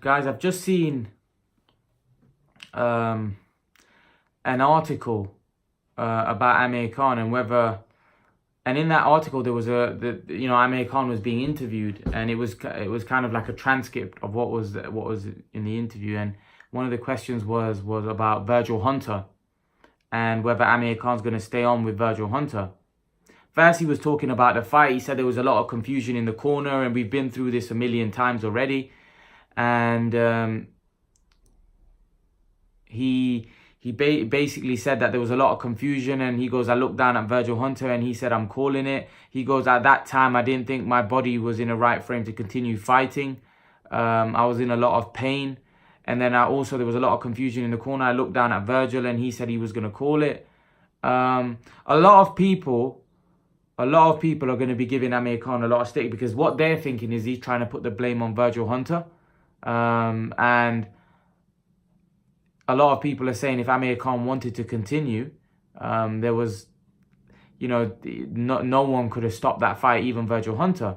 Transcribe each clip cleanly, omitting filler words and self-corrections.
Guys, I've just seen an article about Amir Khan and whether, and in that article there was Amir Khan was being interviewed, and it was kind of like a transcript of what was in the interview, and one of the questions was about Virgil Hunter and whether Amir Khan's going to stay on with Virgil Hunter. First, he was talking about the fight. He said there was a lot of confusion in the corner, and we've been through this a million times already. And he basically said that there was a lot of confusion, and he goes, I looked down at Virgil Hunter and he said, I'm calling it. He goes, at that time, I didn't think my body was in a right frame to continue fighting. I was in a lot of pain. And then there was a lot of confusion in the corner. I looked down at Virgil and he said he was going to call it. A lot of people are going to be giving Amir Khan a lot of stick, because what they're thinking is he's trying to put the blame on Virgil Hunter. And a lot of people are saying if Amir Khan wanted to continue, there was, no one could have stopped that fight, even Virgil Hunter.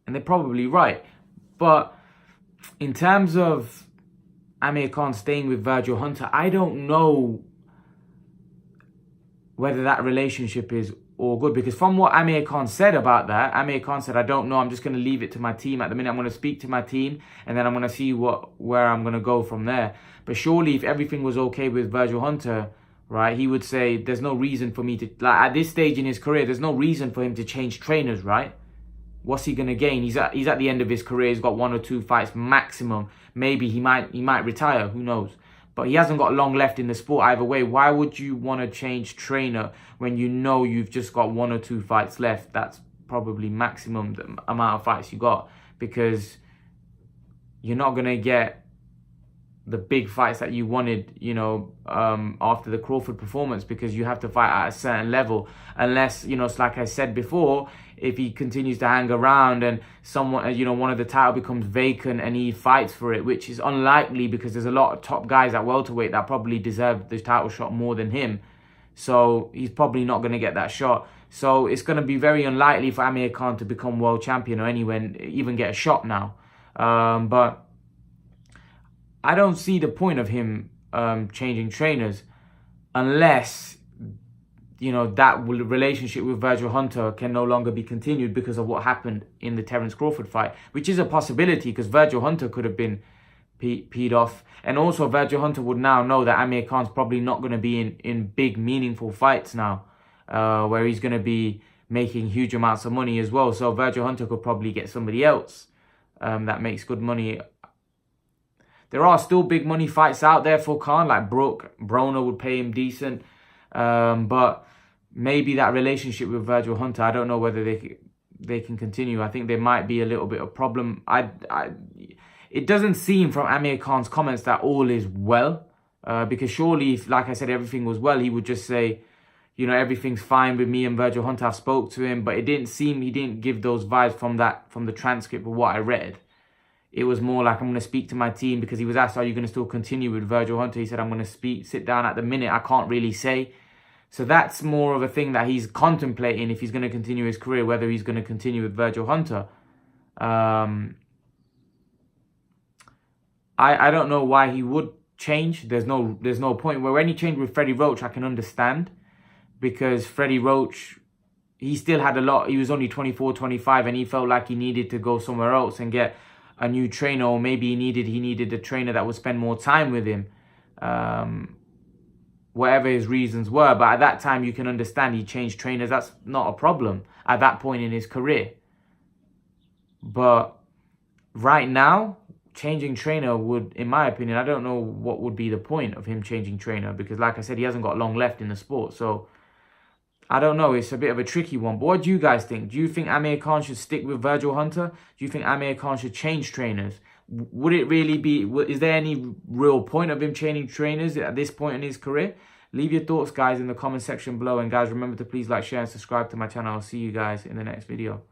And they're probably right. But in terms of Amir Khan staying with Virgil Hunter, I don't know whether that relationship is all good, because from what Amir Khan said about that, Amir Khan said, I don't know, I'm just going to leave it to my team. At the minute, I'm going to speak to my team, and then I'm going to see where I'm going to go from there. But surely if everything was okay with Virgil Hunter, right, he would say, there's no reason for me to, like, at this stage in his career, there's no reason for him to change trainers, right? What's he going to gain? He's at the end of his career. He's got 1 or 2 fights maximum. Maybe he might retire. Who knows? But he hasn't got long left in the sport either way. Why would you want to change trainer when you know you've just got 1 or 2 fights left? That's probably maximum the amount of fights you got, because you're not going to get the big fights that you wanted, after the Crawford performance, because you have to fight at a certain level. Unless, it's like I said before, if he continues to hang around and someone, one of the title becomes vacant and he fights for it, which is unlikely because there's a lot of top guys at welterweight that probably deserve the title shot more than him. So he's probably not going to get that shot. So it's going to be very unlikely for Amir Khan to become world champion or even get a shot now. But I don't see the point of him changing trainers unless, that relationship with Virgil Hunter can no longer be continued because of what happened in the Terence Crawford fight, which is a possibility because Virgil Hunter could have been peed off. And also Virgil Hunter would now know that Amir Khan's probably not going to be in big, meaningful fights now, where he's going to be making huge amounts of money as well. So Virgil Hunter could probably get somebody else that makes good money. There are still big money fights out there for Khan, like Broner would pay him decent. But maybe that relationship with Virgil Hunter, I don't know whether they can continue. I think there might be a little bit of problem. It doesn't seem from Amir Khan's comments that all is well. Because surely, if, like I said, everything was well, he would just say, everything's fine with me and Virgil Hunter. I've spoke to him. But it didn't seem, he didn't give those vibes from the transcript of what I read. It was more like, I'm going to speak to my team, because he was asked, are you going to still continue with Virgil Hunter? He said, I'm going to sit down at the minute. I can't really say. So that's more of a thing that he's contemplating if he's going to continue his career, whether he's going to continue with Virgil Hunter. I don't know why he would change. There's no point. Where when he changed with Freddie Roach, I can understand, because Freddie Roach, he still had a lot. He was only 24, 25, and he felt like he needed to go somewhere else and get a new trainer, or maybe he needed a trainer that would spend more time with him, whatever his reasons were. But at that time, you can understand he changed trainers. That's not a problem at that point in his career. But right now, changing trainer would, in my opinion, I don't know what would be the point of him changing trainer, because like I said, he hasn't got long left in the sport. So I don't know. It's a bit of a tricky one. But what do you guys think? Do you think Amir Khan should stick with Virgil Hunter? Do you think Amir Khan should change trainers? Would it really be... Is there any real point of him changing trainers at this point in his career? Leave your thoughts, guys, in the comment section below. And, guys, remember to please like, share, and subscribe to my channel. I'll see you guys in the next video.